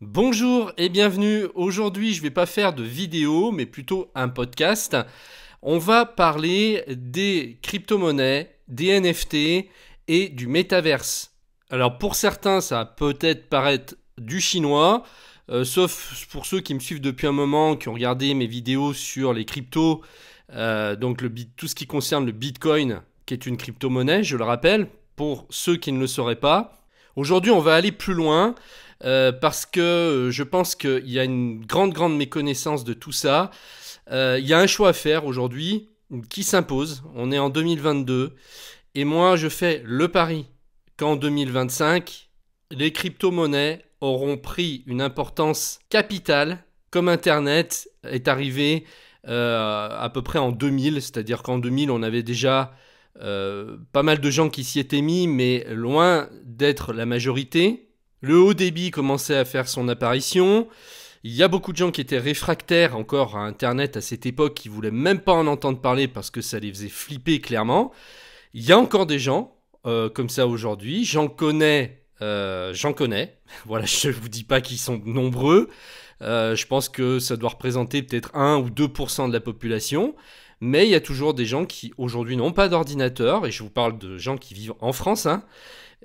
Bonjour et bienvenue. Aujourd'hui, je ne vais pas faire de vidéo, mais plutôt un podcast. On va parler des crypto-monnaies, des NFT et du métaverse. Alors pour certains, ça va peut-être paraître du chinois, sauf pour ceux qui me suivent depuis un moment, qui ont regardé mes vidéos sur les cryptos, donc tout ce qui concerne le Bitcoin, qui est une crypto-monnaie, je le rappelle, pour ceux qui ne le sauraient pas. Aujourd'hui, on va aller plus loin. Parce que je pense qu'il y a une grande méconnaissance de tout ça. Il y a un choix à faire aujourd'hui qui s'impose. On est en 2022 et moi je fais le pari qu'en 2025, les crypto-monnaies auront pris une importance capitale comme Internet est arrivé à peu près en 2000. C'est-à-dire qu'en 2000, on avait déjà pas mal de gens qui s'y étaient mis, mais loin d'être la majorité. Le haut débit commençait à faire son apparition. Il y a beaucoup de gens qui étaient réfractaires encore à Internet à cette époque, qui voulaient même pas en entendre parler parce que ça les faisait flipper clairement. Il y a encore des gens comme ça aujourd'hui. J'en connais. Voilà, je ne vous dis pas qu'ils sont nombreux. Je pense que ça doit représenter peut-être 1 ou 2% de la population. Mais il y a toujours des gens qui aujourd'hui n'ont pas d'ordinateur. Et je vous parle de gens qui vivent en France, hein.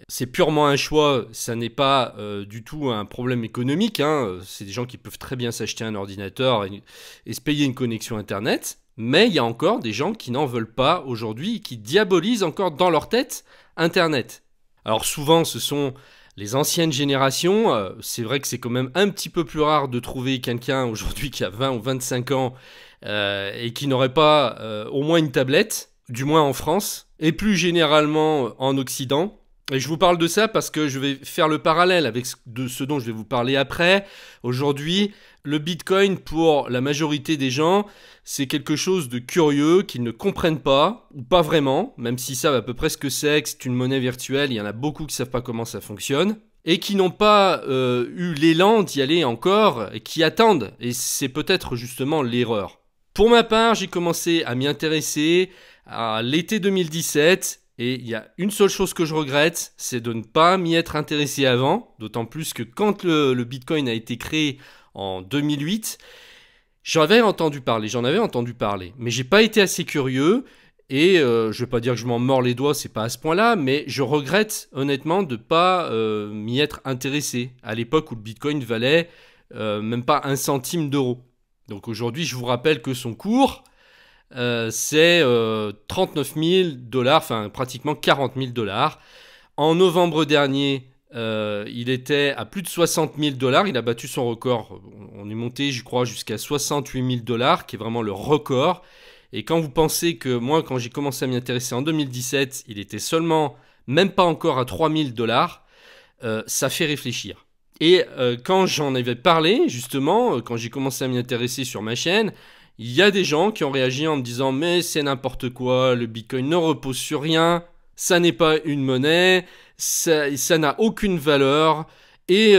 C'est purement un choix, ça n'est pas du tout un problème économique, hein. C'est des gens qui peuvent très bien s'acheter un ordinateur et se payer une connexion Internet. Mais il y a encore des gens qui n'en veulent pas aujourd'hui, qui diabolisent encore dans leur tête Internet. Alors souvent, ce sont les anciennes générations. C'est vrai que c'est quand même un petit peu plus rare de trouver quelqu'un aujourd'hui qui a 20 ou 25 ans et qui n'aurait pas au moins une tablette, du moins en France, et plus généralement en Occident. Et je vous parle de ça parce que je vais faire le parallèle avec ce dont je vais vous parler après. Aujourd'hui, le Bitcoin, pour la majorité des gens, c'est quelque chose de curieux qu'ils ne comprennent pas, ou pas vraiment, même s'ils savent à peu près ce que c'est une monnaie virtuelle. Il y en a beaucoup qui ne savent pas comment ça fonctionne, et qui n'ont pas eu l'élan d'y aller encore, et qui attendent. Et c'est peut-être justement l'erreur. Pour ma part, j'ai commencé à m'y intéresser à l'été 2017. Et il y a une seule chose que je regrette, c'est de ne pas m'y être intéressé avant, d'autant plus que quand le Bitcoin a été créé en 2008, j'en avais entendu parler, mais j'ai pas été assez curieux, et je vais pas dire que je m'en mords les doigts, c'est pas à ce point-là, mais je regrette honnêtement de pas m'y être intéressé, à l'époque où le Bitcoin valait même pas 1 centime d'euro. Donc aujourd'hui, je vous rappelle que son cours, c'est 39 000 $, enfin pratiquement 40 000 $. En novembre dernier, il était à plus de 60 000 $. Il a battu son record. On est monté, je crois, jusqu'à 68 000 $, qui est vraiment le record. Et quand vous pensez que moi, quand j'ai commencé à m'y intéresser en 2017, il était seulement, même pas encore à 3 000 $, ça fait réfléchir. Et quand j'en avais parlé, justement, quand j'ai commencé à m'y intéresser sur ma chaîne, il y a des gens qui ont réagi en me disant « Mais c'est n'importe quoi, le Bitcoin ne repose sur rien, ça n'est pas une monnaie, ça n'a aucune valeur. » Et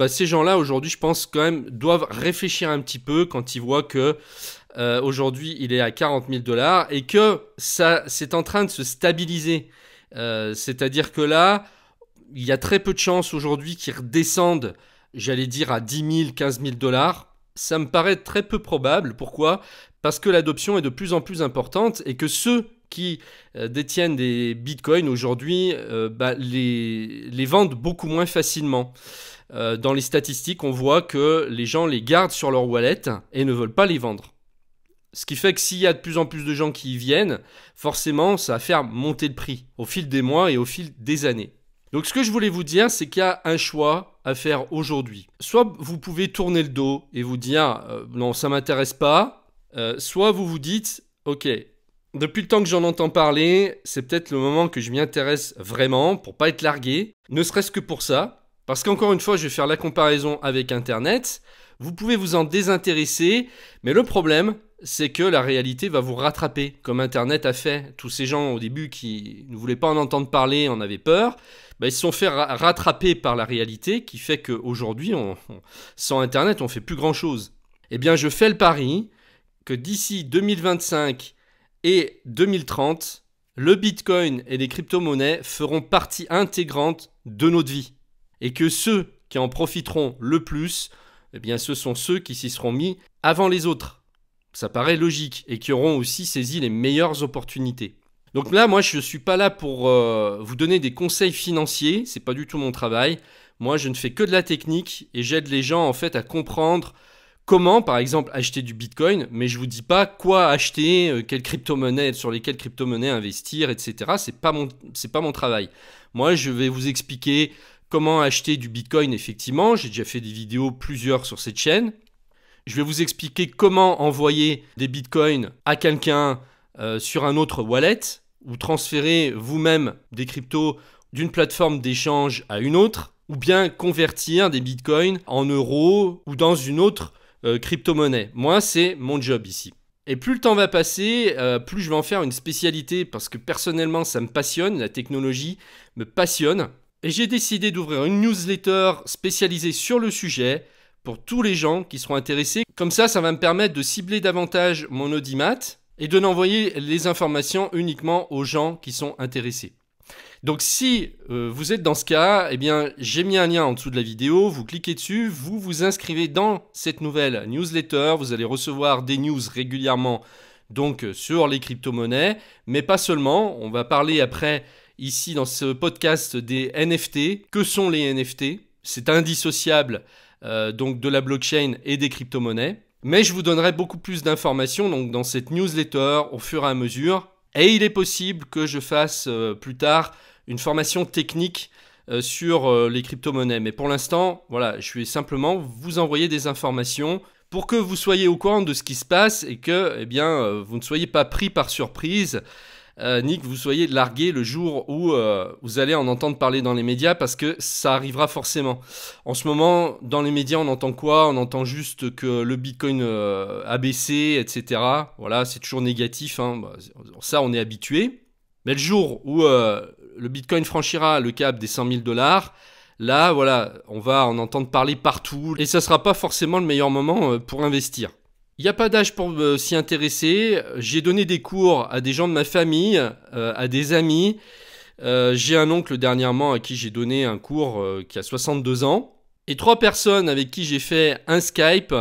ces gens-là, aujourd'hui, je pense quand même, doivent réfléchir un petit peu quand ils voient que aujourd'hui, il est à 40 000 $ et que ça, c'est en train de se stabiliser. C'est-à-dire que là, il y a très peu de chances aujourd'hui qu'ils redescendent, j'allais dire, à 10 000, 15 000 $. Ça me paraît très peu probable. Pourquoi ? Parce que l'adoption est de plus en plus importante et que ceux qui détiennent des bitcoins aujourd'hui les vendent beaucoup moins facilement. Dans les statistiques, on voit que les gens les gardent sur leur wallet et ne veulent pas les vendre. Ce qui fait que s'il y a de plus en plus de gens qui y viennent, forcément, ça va faire monter le prix au fil des mois et au fil des années. Donc ce que je voulais vous dire, c'est qu'il y a un choix à faire aujourd'hui. Soit vous pouvez tourner le dos et vous dire non, ça m'intéresse pas. Soit vous vous dites ok, depuis le temps que j'en entends parler, c'est peut-être le moment que je m'y intéresse vraiment pour pas être largué. Ne serait-ce que pour ça, parce qu'encore une fois, je vais faire la comparaison avec Internet. Vous pouvez vous en désintéresser, mais le problème, c'est que la réalité va vous rattraper, comme Internet a fait. Tous ces gens au début qui ne voulaient pas en entendre parler, en avaient peur. Ils se sont fait rattraper par la réalité qui fait qu'aujourd'hui, sans Internet, on ne fait plus grand-chose. Eh bien, je fais le pari que d'ici 2025 et 2030, le Bitcoin et les crypto-monnaies feront partie intégrante de notre vie. Et que ceux qui en profiteront le plus, eh bien, ce sont ceux qui s'y seront mis avant les autres. Ça paraît logique et qui auront aussi saisi les meilleures opportunités. Donc là, moi, je ne suis pas là pour vous donner des conseils financiers. C'est pas du tout mon travail. Moi, je ne fais que de la technique et j'aide les gens en fait à comprendre comment, par exemple, acheter du Bitcoin. Mais je vous dis pas quoi acheter, quelle crypto-monnaie, sur lesquelles crypto-monnaies investir, etc. C'est pas mon travail. Moi, je vais vous expliquer comment acheter du Bitcoin. Effectivement, j'ai déjà fait des vidéos, plusieurs sur cette chaîne. Je vais vous expliquer comment envoyer des Bitcoins à quelqu'un sur un autre wallet ou transférer vous-même des cryptos d'une plateforme d'échange à une autre ou bien convertir des Bitcoins en euros ou dans une autre crypto-monnaie. Moi, c'est mon job ici. Et plus le temps va passer, plus je vais en faire une spécialité parce que personnellement, ça me passionne, la technologie me passionne. Et j'ai décidé d'ouvrir une newsletter spécialisée sur le sujet pour tous les gens qui seront intéressés. Comme ça va me permettre de cibler davantage mon audimat et de n'envoyer les informations uniquement aux gens qui sont intéressés. Donc si vous êtes dans ce cas, eh bien j'ai mis un lien en dessous de la vidéo, vous cliquez dessus, vous vous inscrivez dans cette nouvelle newsletter, vous allez recevoir des news régulièrement donc sur les crypto-monnaies, mais pas seulement, on va parler après ici dans ce podcast des NFT. Que sont les NFT? C'est indissociable donc de la blockchain et des crypto-monnaies. Mais je vous donnerai beaucoup plus d'informations donc dans cette newsletter au fur et à mesure. Et il est possible que je fasse plus tard une formation technique sur les crypto-monnaies. Mais pour l'instant, voilà, je vais simplement vous envoyer des informations pour que vous soyez au courant de ce qui se passe et que eh bien, vous ne soyez pas pris par surprise. Ni que vous soyez largué le jour où vous allez en entendre parler dans les médias parce que ça arrivera forcément. En ce moment, dans les médias, on entend quoi? On entend juste que le Bitcoin a baissé, etc. Voilà, c'est toujours négatif, hein. Bah, ça, on est habitué. Mais le jour où le Bitcoin franchira le cap des 100 000 $, là, voilà, on va en entendre parler partout et ça ne sera pas forcément le meilleur moment pour investir. Il n'y a pas d'âge pour s'y intéresser. J'ai donné des cours à des gens de ma famille, à des amis. J'ai un oncle dernièrement à qui j'ai donné un cours qui a 62 ans. Et 3 personnes avec qui j'ai fait un Skype,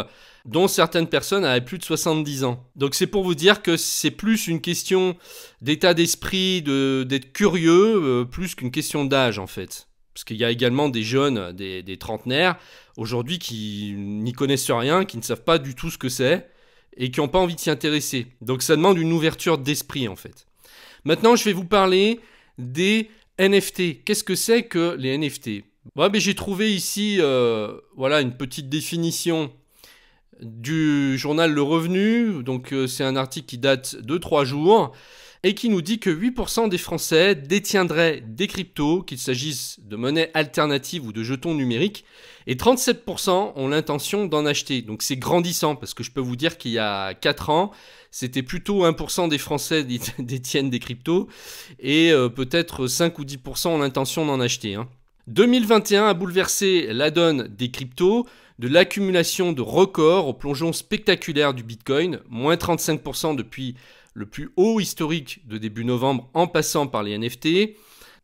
dont certaines personnes avaient plus de 70 ans. Donc c'est pour vous dire que c'est plus une question d'état d'esprit, d'être curieux, plus qu'une question d'âge en fait. Parce qu'il y a également des jeunes, des trentenaires, aujourd'hui qui n'y connaissent rien, qui ne savent pas du tout ce que c'est et qui n'ont pas envie de s'y intéresser. Donc ça demande une ouverture d'esprit en fait. Maintenant, je vais vous parler des NFT. Qu'est-ce que c'est que les NFT? J'ai trouvé ici voilà, une petite définition du journal Le Revenu. Donc c'est un article qui date de 3 jours. Et qui nous dit que 8% des Français détiendraient des cryptos, qu'il s'agisse de monnaies alternatives ou de jetons numériques, et 37% ont l'intention d'en acheter. Donc c'est grandissant, parce que je peux vous dire qu'il y a 4 ans, c'était plutôt 1% des Français détiennent des cryptos, et peut-être 5 ou 10% ont l'intention d'en acheter. 2021 a bouleversé la donne des cryptos, de l'accumulation de records au plongeon spectaculaire du Bitcoin, moins 35% depuis le plus haut historique de début novembre en passant par les NFT.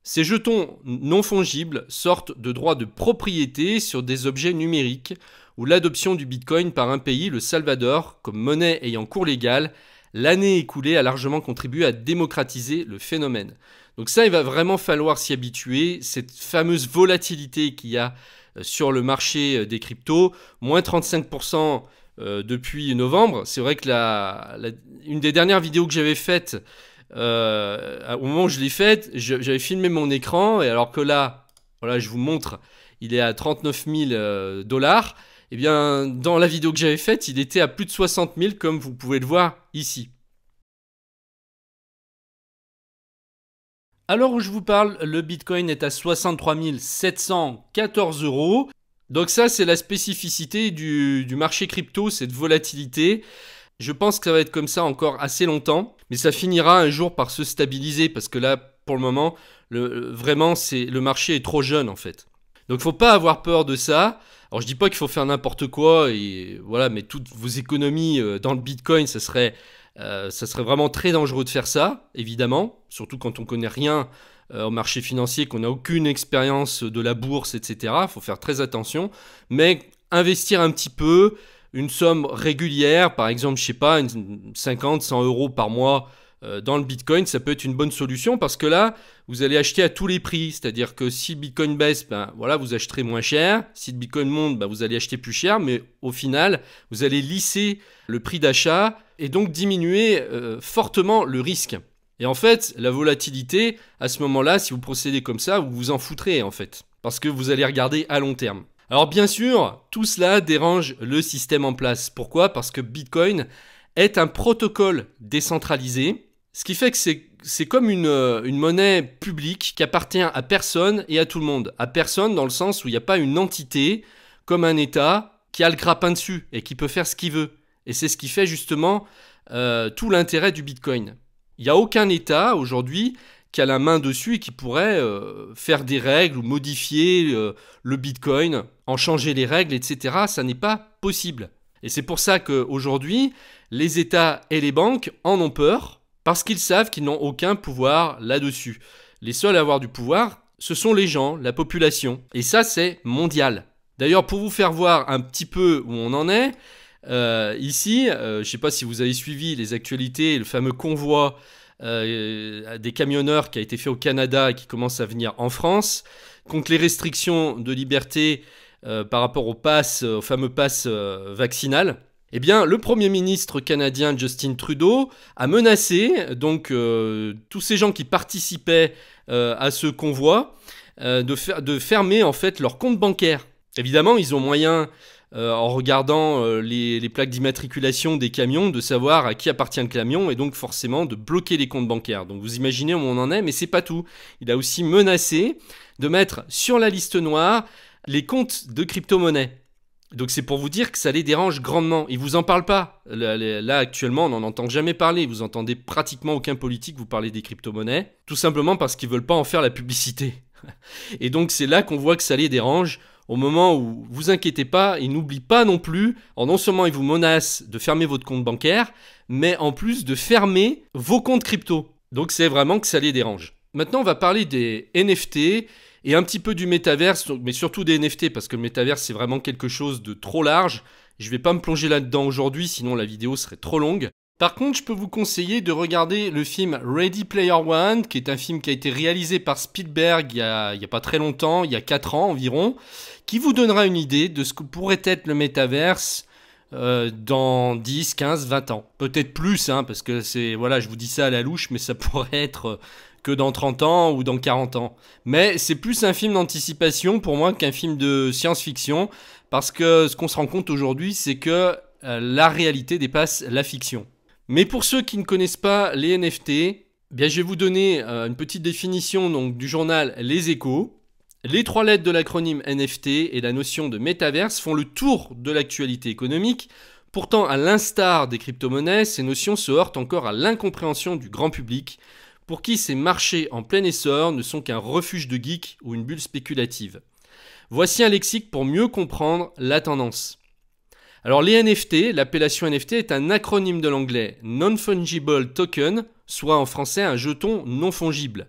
Ces jetons non fongibles sortent de droits de propriété sur des objets numériques où l'adoption du Bitcoin par un pays, le Salvador, comme monnaie ayant cours légal, l'année écoulée a largement contribué à démocratiser le phénomène. Donc ça, il va vraiment falloir s'y habituer, cette fameuse volatilité qu'il y a sur le marché des cryptos, moins 35% depuis novembre. C'est vrai que une des dernières vidéos que j'avais faites, au moment où je l'ai faite, j'avais filmé mon écran, et alors que là, voilà, je vous montre, il est à 39 000 $. Eh bien, dans la vidéo que j'avais faite, il était à plus de 60 000, comme vous pouvez le voir ici. Alors où je vous parle, le Bitcoin est à 63 714 €. Donc ça, c'est la spécificité du marché crypto, cette volatilité. Je pense que ça va être comme ça encore assez longtemps, mais ça finira un jour par se stabiliser, parce que là, pour le moment, vraiment, le marché est trop jeune en fait. Donc il ne faut pas avoir peur de ça. Alors je dis pas qu'il faut faire n'importe quoi, et voilà, mais toutes vos économies dans le Bitcoin, ça serait vraiment très dangereux de faire ça, évidemment, surtout quand on connaît rien au marché financier, qu'on n'a aucune expérience de la bourse, etc. Il faut faire très attention. Mais investir un petit peu, une somme régulière, par exemple, je sais pas, 50, 100 euros par mois dans le Bitcoin, ça peut être une bonne solution parce que là, vous allez acheter à tous les prix. C'est-à-dire que si le Bitcoin baisse, ben, voilà, vous acheterez moins cher. Si le Bitcoin monte, ben, vous allez acheter plus cher. Mais au final, vous allez lisser le prix d'achat et donc diminuer fortement le risque. Et en fait, la volatilité, à ce moment-là, si vous procédez comme ça, vous vous en foutrez en fait. Parce que vous allez regarder à long terme. Alors bien sûr, tout cela dérange le système en place. Pourquoi ? Parce que Bitcoin est un protocole décentralisé. Ce qui fait que c'est comme une monnaie publique qui appartient à personne et à tout le monde. À personne dans le sens où il n'y a pas une entité comme un État qui a le grappin dessus et qui peut faire ce qu'il veut. Et c'est ce qui fait justement tout l'intérêt du Bitcoin. Il n'y a aucun État aujourd'hui qui a la main dessus et qui pourrait faire des règles ou modifier le Bitcoin, en changer les règles, etc. Ça n'est pas possible. Et c'est pour ça qu'aujourd'hui, les États et les banques en ont peur parce qu'ils savent qu'ils n'ont aucun pouvoir là-dessus. Les seuls à avoir du pouvoir, ce sont les gens, la population. Et ça, c'est mondial. D'ailleurs, pour vous faire voir un petit peu où on en est, ici, je ne sais pas si vous avez suivi les actualités, le fameux convoi des camionneurs qui a été fait au Canada et qui commence à venir en France, contre les restrictions de liberté par rapport au fameux pass vaccinal. Eh bien, le Premier ministre canadien Justin Trudeau a menacé donc tous ces gens qui participaient à ce convoi de fermer en fait leur compte bancaire. Évidemment, ils ont moyen, en regardant les plaques d'immatriculation des camions, de savoir à qui appartient le camion et donc forcément de bloquer les comptes bancaires. Donc vous imaginez où on en est, mais c'est pas tout. Il a aussi menacé de mettre sur la liste noire les comptes de crypto-monnaies. Donc c'est pour vous dire que ça les dérange grandement. Ils vous en parlent pas. Là actuellement, on n'en entend jamais parler. Vous entendez pratiquement aucun politique vous parler des crypto-monnaies, tout simplement parce qu'ils veulent pas en faire la publicité. Et donc c'est là qu'on voit que ça les dérange. Au moment où vous inquiétez pas, ils n'oublient pas non plus, non seulement ils vous menacent de fermer votre compte bancaire, mais en plus de fermer vos comptes crypto. Donc c'est vraiment que ça les dérange. Maintenant on va parler des NFT et un petit peu du métaverse, mais surtout des NFT parce que le métaverse c'est vraiment quelque chose de trop large. Je vais pas me plonger là-dedans aujourd'hui, sinon la vidéo serait trop longue. Par contre, je peux vous conseiller de regarder le film Ready Player One, qui est un film qui a été réalisé par Spielberg il y a pas très longtemps, il y a 4 ans environ, qui vous donnera une idée de ce que pourrait être le métaverse dans 10, 15, 20 ans. Peut-être plus, hein, parce que voilà, je vous dis ça à la louche, mais ça pourrait être que dans 30 ans ou dans 40 ans. Mais c'est plus un film d'anticipation pour moi qu'un film de science-fiction, parce que ce qu'on se rend compte aujourd'hui, c'est que la réalité dépasse la fiction. Mais pour ceux qui ne connaissent pas les NFT, bien, je vais vous donner une petite définition donc, du journal Les Échos. Les 3 lettres de l'acronyme NFT et la notion de métaverse font le tour de l'actualité économique. Pourtant, à l'instar des crypto-monnaies, ces notions se heurtent encore à l'incompréhension du grand public, pour qui ces marchés en plein essor ne sont qu'un refuge de geeks ou une bulle spéculative. Voici un lexique pour mieux comprendre la tendance. Alors les NFT, l'appellation NFT est un acronyme de l'anglais Non-Fungible Token, soit en français un jeton non fongible.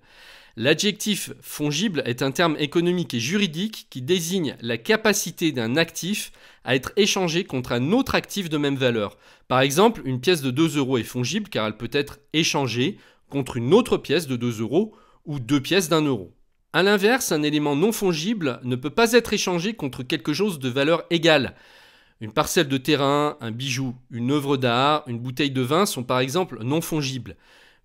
L'adjectif fongible est un terme économique et juridique qui désigne la capacité d'un actif à être échangé contre un autre actif de même valeur. Par exemple, une pièce de 2 € est fongible car elle peut être échangée contre une autre pièce de 2 € ou 2 pièces d'1 €. A l'inverse, un élément non fongible ne peut pas être échangé contre quelque chose de valeur égale. Une parcelle de terrain, un bijou, une œuvre d'art, une bouteille de vin sont par exemple non fongibles,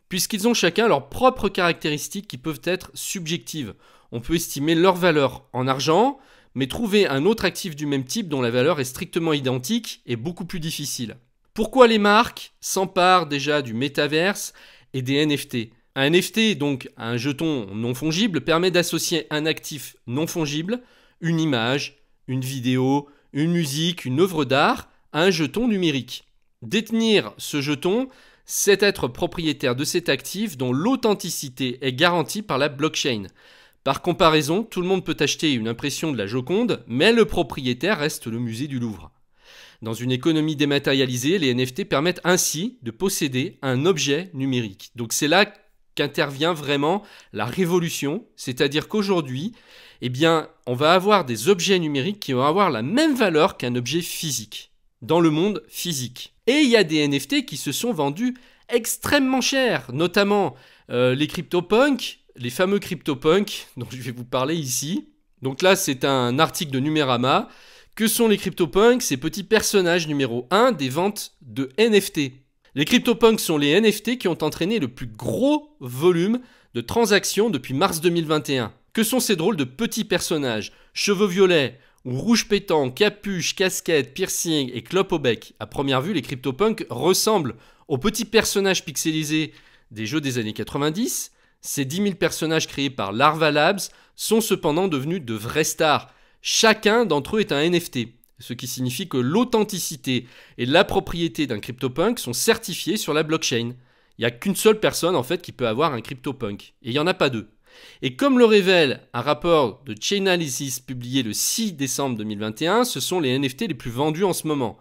puisqu'ils ont chacun leurs propres caractéristiques qui peuvent être subjectives. On peut estimer leur valeur en argent, mais trouver un autre actif du même type dont la valeur est strictement identique est beaucoup plus difficile. Pourquoi les marques s'emparent déjà du métaverse et des NFT ? Un NFT, donc un jeton non fongible, permet d'associer un actif non fongible, une image, une vidéo, une musique, une œuvre d'art, à un jeton numérique. Détenir ce jeton, c'est être propriétaire de cet actif dont l'authenticité est garantie par la blockchain. Par comparaison, tout le monde peut acheter une impression de la Joconde, mais le propriétaire reste le musée du Louvre. Dans une économie dématérialisée, les NFT permettent ainsi de posséder un objet numérique. Donc c'est là qu'intervient vraiment la révolution, c'est-à-dire qu'aujourd'hui, eh bien, on va avoir des objets numériques qui vont avoir la même valeur qu'un objet physique, dans le monde physique. Et il y a des NFT qui se sont vendus extrêmement cher, notamment les CryptoPunks, les fameux CryptoPunks dont je vais vous parler ici. Donc là, c'est un article de Numérama. Que sont les CryptoPunks? Ces petits personnages numéro 1 des ventes de NFT. Les CryptoPunks sont les NFT qui ont entraîné le plus gros volume de transactions depuis mars 2021. Que sont ces drôles de petits personnages? Cheveux violets ou rouge pétant, capuche, casquette, piercing et clope au bec. À première vue, les CryptoPunks ressemblent aux petits personnages pixelisés des jeux des années 90. Ces 10 000 personnages créés par Larva Labs sont cependant devenus de vraies stars. Chacun d'entre eux est un NFT, ce qui signifie que l'authenticité et la propriété d'un CryptoPunk sont certifiés sur la blockchain. Il n'y a qu'une seule personne en fait qui peut avoir un CryptoPunk, et il n'y en a pas deux. Et comme le révèle un rapport de Chainalysis publié le 6 décembre 2021, ce sont les NFT les plus vendus en ce moment.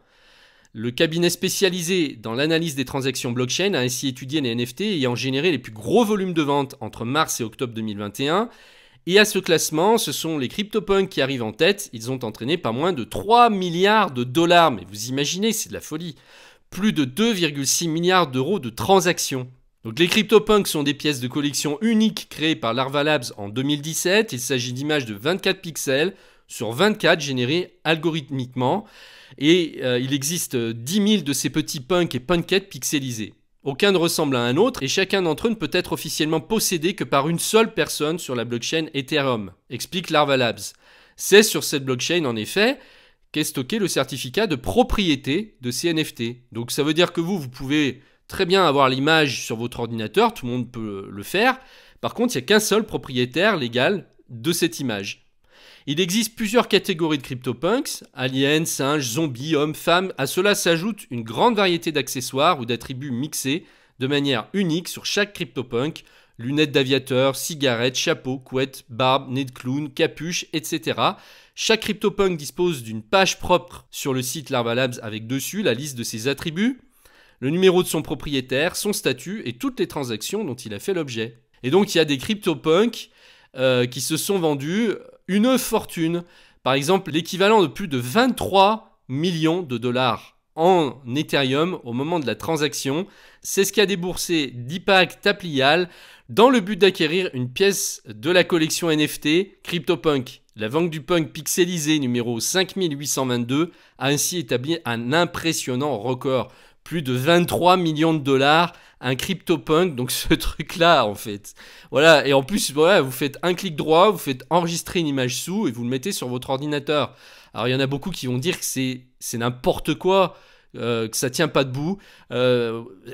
Le cabinet spécialisé dans l'analyse des transactions blockchain a ainsi étudié les NFT ayant généré les plus gros volumes de ventes entre mars et octobre 2021. Et à ce classement, ce sont les CryptoPunks qui arrivent en tête. Ils ont entraîné pas moins de 3 milliards de dollars. Mais vous imaginez, c'est de la folie. Plus de 2,6 milliards d'euros de transactions. Donc les CryptoPunks sont des pièces de collection uniques créées par Larva Labs en 2017. Il s'agit d'images de 24 pixels sur 24 générées algorithmiquement. Et il existe 10 000 de ces petits punks et punkettes pixelisés. Aucun ne ressemble à un autre et chacun d'entre eux ne peut être officiellement possédé que par une seule personne sur la blockchain Ethereum, explique Larva Labs. C'est sur cette blockchain en effet qu'est stocké le certificat de propriété de ces NFT. Donc ça veut dire que vous pouvez très bien avoir l'image sur votre ordinateur, tout le monde peut le faire. Par contre, il n'y a qu'un seul propriétaire légal de cette image. Il existe plusieurs catégories de CryptoPunks, aliens, singes, zombies, hommes, femmes. À cela s'ajoute une grande variété d'accessoires ou d'attributs mixés de manière unique sur chaque CryptoPunk. Lunettes d'aviateur, cigarettes, chapeau, couette, barbe, nez de clown, capuche, etc. Chaque CryptoPunk dispose d'une page propre sur le site Larva Labs avec dessus la liste de ses attributs, le numéro de son propriétaire, son statut et toutes les transactions dont il a fait l'objet. Et donc il y a des CryptoPunks qui se sont vendus une fortune, par exemple l'équivalent de plus de 23 millions de dollars en Ethereum au moment de la transaction. C'est ce qu'a déboursé Deepak Taplial dans le but d'acquérir une pièce de la collection NFT CryptoPunk. La vente du punk pixelisé numéro 5822 a ainsi établi un impressionnant record. Plus de 23 millions de dollars, un CryptoPunk, donc ce truc-là en fait. Voilà, et en plus, voilà, vous faites un clic droit, vous faites enregistrer une image sous et vous le mettez sur votre ordinateur. Alors il y en a beaucoup qui vont dire que c'est n'importe quoi, que ça tient pas debout.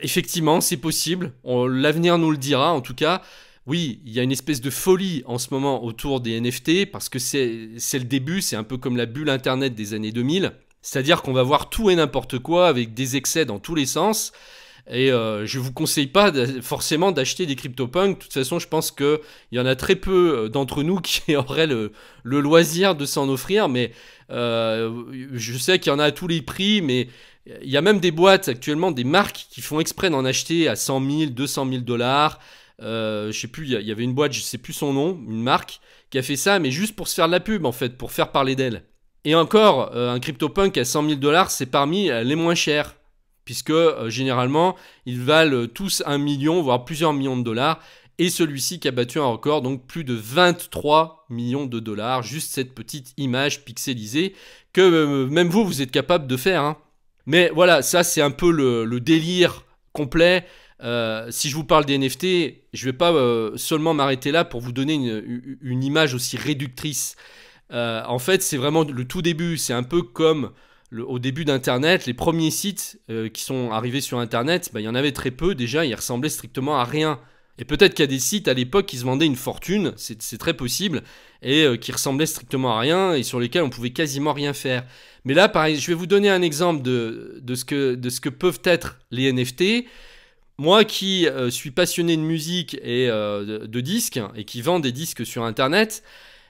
Effectivement, c'est possible, l'avenir nous le dira en tout cas. Oui, il y a une espèce de folie en ce moment autour des NFT parce que c'est le début, c'est un peu comme la bulle Internet des années 2000. C'est-à-dire qu'on va voir tout et n'importe quoi avec des excès dans tous les sens. Et je ne vous conseille pas forcément d'acheter des CryptoPunks. De toute façon, je pense qu'il y en a très peu d'entre nous qui auraient le loisir de s'en offrir. Mais je sais qu'il y en a à tous les prix. Mais il y a même des boîtes actuellement, des marques qui font exprès d'en acheter à 100 000, 200 000 dollars. Je sais plus, il y avait une boîte, je sais plus son nom, une marque, qui a fait ça, mais juste pour se faire de la pub en fait, pour faire parler d'elle. Et encore, un CryptoPunk à 100 000 dollars, c'est parmi les moins chers. Puisque généralement, ils valent tous 1 million, voire plusieurs millions de dollars. Et celui-ci qui a battu un record, donc plus de 23 millions de dollars. Juste cette petite image pixelisée que même vous êtes capable de faire. Hein. Mais voilà, ça c'est un peu le délire complet. Si je vous parle des NFT, je ne vais pas seulement m'arrêter là pour vous donner une image aussi réductrice. En fait, c'est vraiment le tout début. C'est un peu comme au début d'Internet. Les premiers sites qui sont arrivés sur Internet, il y en avait très peu déjà. Ils ressemblaient strictement à rien. Et peut-être qu'il y a des sites à l'époque qui se vendaient une fortune, c'est très possible, et qui ressemblaient strictement à rien et sur lesquels on pouvait quasiment rien faire. Mais là, pareil, je vais vous donner un exemple de ce que peuvent être les NFT. Moi qui suis passionné de musique et de disques et qui vend des disques sur Internet,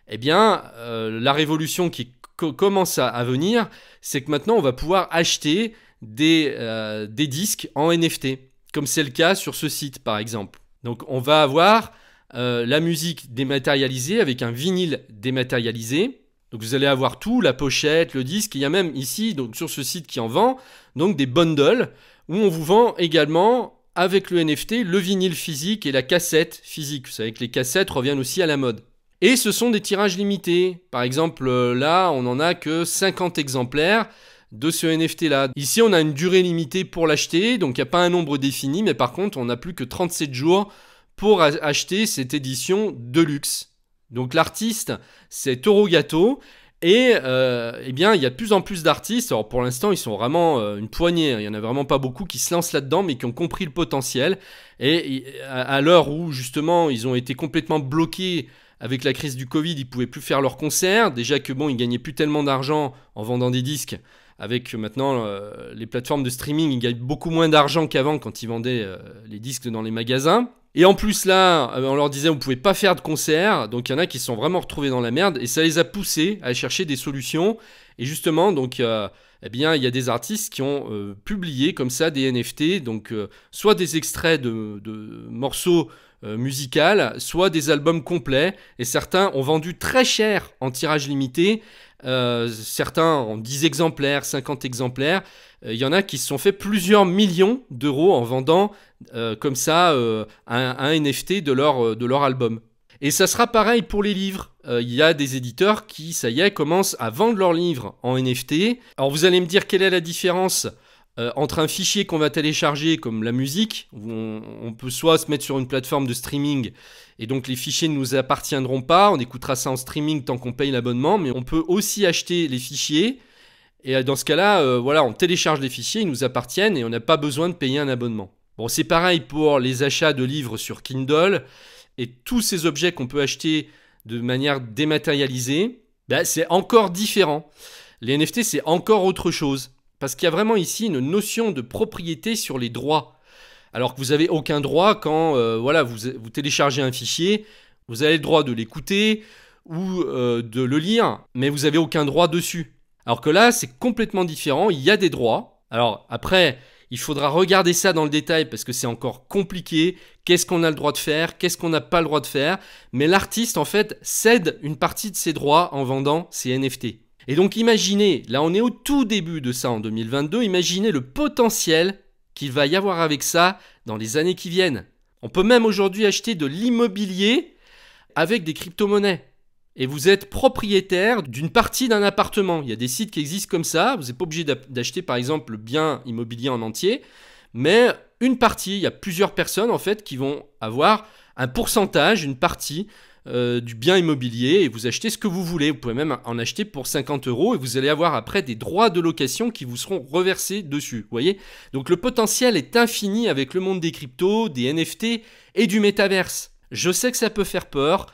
eh bien, la révolution qui commence à venir, c'est que maintenant on va pouvoir acheter des disques en NFT, comme c'est le cas sur ce site par exemple. Donc on va avoir la musique dématérialisée avec un vinyle dématérialisé. Donc vous allez avoir tout, la pochette, le disque. Il y a même ici, donc sur ce site qui en vend, donc des bundles où on vous vend également avec le NFT le vinyle physique et la cassette physique. Vous savez que les cassettes reviennent aussi à la mode. Et ce sont des tirages limités. Par exemple, là, on n'en a que 50 exemplaires de ce NFT-là. Ici, on a une durée limitée pour l'acheter, donc il n'y a pas un nombre défini, mais par contre, on n'a plus que 37 jours pour acheter cette édition de luxe. Donc l'artiste, c'est Toro Gato, et eh bien, il y a de plus en plus d'artistes. Alors pour l'instant, ils sont vraiment une poignée, il n'y en a vraiment pas beaucoup qui se lancent là-dedans, mais qui ont compris le potentiel. Et à l'heure où, justement, ils ont été complètement bloqués avec la crise du Covid, ils ne pouvaient plus faire leurs concerts. Déjà que bon, ils gagnaient plus tellement d'argent en vendant des disques. Avec maintenant les plateformes de streaming, ils gagnent beaucoup moins d'argent qu'avant quand ils vendaient les disques dans les magasins. Et en plus là, on leur disait vous pouvez pas faire de concerts. Donc il y en a qui se sont vraiment retrouvés dans la merde. Et ça les a poussés à chercher des solutions. Et justement, donc, eh bien, il y a des artistes qui ont publié comme ça des NFT. Donc soit des extraits de morceaux musicales, soit des albums complets. Et certains ont vendu très cher en tirage limité. Certains en 10 exemplaires, 50 exemplaires. Il y en a qui se sont fait plusieurs millions d'euros en vendant comme ça un NFT de leur album. Et ça sera pareil pour les livres. Il y a des éditeurs qui, ça y est, commencent à vendre leurs livres en NFT. Alors vous allez me dire quelle est la différence entre un fichier qu'on va télécharger comme la musique, où on peut soit se mettre sur une plateforme de streaming et donc les fichiers ne nous appartiendront pas, on écoutera ça en streaming tant qu'on paye l'abonnement, mais on peut aussi acheter les fichiers et dans ce cas-là, voilà, on télécharge les fichiers, ils nous appartiennent et on n'a pas besoin de payer un abonnement. Bon, c'est pareil pour les achats de livres sur Kindle et tous ces objets qu'on peut acheter de manière dématérialisée, ben, c'est encore différent. Les NFT, c'est encore autre chose. Parce qu'il y a vraiment ici une notion de propriété sur les droits. Alors que vous n'avez aucun droit quand voilà, vous téléchargez un fichier, vous avez le droit de l'écouter ou de le lire, mais vous n'avez aucun droit dessus. Alors que là, c'est complètement différent, il y a des droits. Alors après, il faudra regarder ça dans le détail parce que c'est encore compliqué. Qu'est-ce qu'on a le droit de faire? Qu'est-ce qu'on n'a pas le droit de faire? Mais l'artiste, en fait, cède une partie de ses droits en vendant ses NFT. Et donc imaginez, là on est au tout début de ça en 2022, imaginez le potentiel qu'il va y avoir avec ça dans les années qui viennent. On peut même aujourd'hui acheter de l'immobilier avec des crypto-monnaies. Et vous êtes propriétaire d'une partie d'un appartement. Il y a des sites qui existent comme ça, vous n'êtes pas obligé d'acheter par exemple le bien immobilier en entier, mais une partie, il y a plusieurs personnes en fait qui vont avoir un pourcentage, une partie du bien immobilier et vous achetez ce que vous voulez. Vous pouvez même en acheter pour 50 € et vous allez avoir après des droits de location qui vous seront reversés dessus. Vous voyez? Donc le potentiel est infini avec le monde des cryptos, des NFT et du métaverse. Je sais que ça peut faire peur.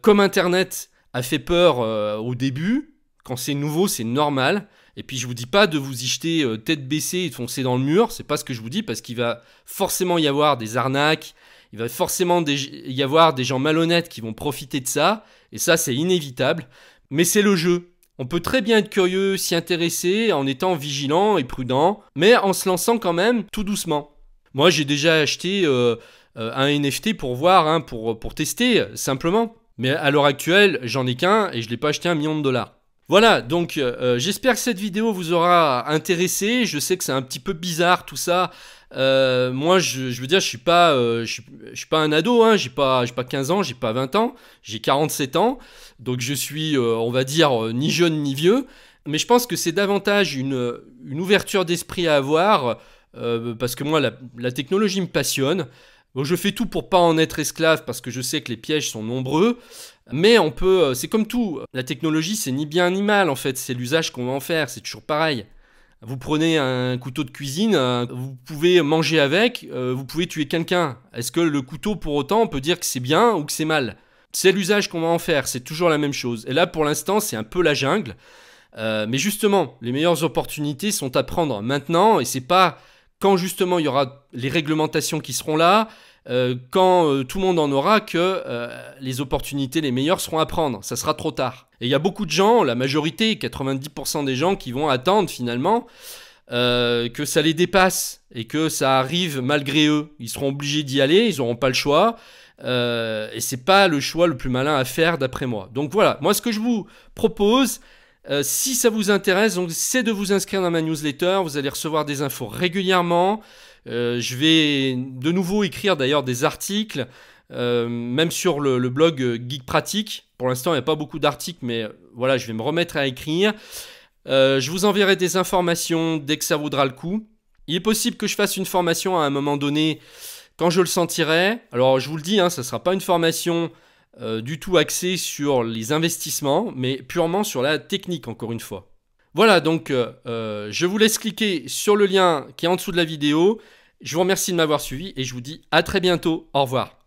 Comme Internet a fait peur au début, quand c'est nouveau, c'est normal. Et puis je vous dis pas de vous y jeter tête baissée et de foncer dans le mur. C'est pas ce que je vous dis parce qu'il va forcément y avoir des arnaques. Il va forcément y avoir des gens malhonnêtes qui vont profiter de ça, et ça c'est inévitable, mais c'est le jeu. On peut très bien être curieux, s'y intéresser en étant vigilant et prudent, mais en se lançant quand même tout doucement. Moi j'ai déjà acheté un NFT pour voir, hein, pour tester simplement, mais à l'heure actuelle j'en ai qu'un et je ne l'ai pas acheté $1 million. Voilà, donc j'espère que cette vidéo vous aura intéressé. Je sais que c'est un petit peu bizarre tout ça. Moi, je veux dire, je suis pas un ado, hein, j'ai pas 15 ans, j'ai pas 20 ans, j'ai 47 ans, donc je suis, on va dire, ni jeune ni vieux, mais je pense que c'est davantage une ouverture d'esprit à avoir, parce que moi, la technologie me passionne. Bon, je fais tout pour pas en être esclave, parce que je sais que les pièges sont nombreux, mais on peut, c'est comme tout, la technologie, c'est ni bien ni mal, en fait, c'est l'usage qu'on va en faire, c'est toujours pareil. Vous prenez un couteau de cuisine, vous pouvez manger avec, vous pouvez tuer quelqu'un. Est-ce que le couteau, pour autant, on peut dire que c'est bien ou que c'est mal? C'est l'usage qu'on va en faire, c'est toujours la même chose. Et là, pour l'instant, c'est un peu la jungle. Mais justement, les meilleures opportunités sont à prendre maintenant, et c'est pas quand justement il y aura les réglementations qui seront là, quand tout le monde en aura, que les opportunités les meilleures seront à prendre. Ça sera trop tard. Et il y a beaucoup de gens, la majorité, 90% des gens qui vont attendre finalement, que ça les dépasse et que ça arrive malgré eux. Ils seront obligés d'y aller, ils n'auront pas le choix. Et c'est pas le choix le plus malin à faire d'après moi. Donc voilà, moi ce que je vous propose, si ça vous intéresse, c'est de vous inscrire dans ma newsletter. Vous allez recevoir des infos régulièrement. Je vais de nouveau écrire d'ailleurs des articles, même sur le blog Geek Pratique. Pour l'instant, il n'y a pas beaucoup d'articles, mais voilà, je vais me remettre à écrire. Je vous enverrai des informations dès que ça vaudra le coup. Il est possible que je fasse une formation à un moment donné quand je le sentirai. Alors je vous le dis, ça ne sera pas une formation du tout axée sur les investissements, mais purement sur la technique, encore une fois. Voilà, donc je vous laisse cliquer sur le lien qui est en dessous de la vidéo. Je vous remercie de m'avoir suivi et je vous dis à très bientôt. Au revoir.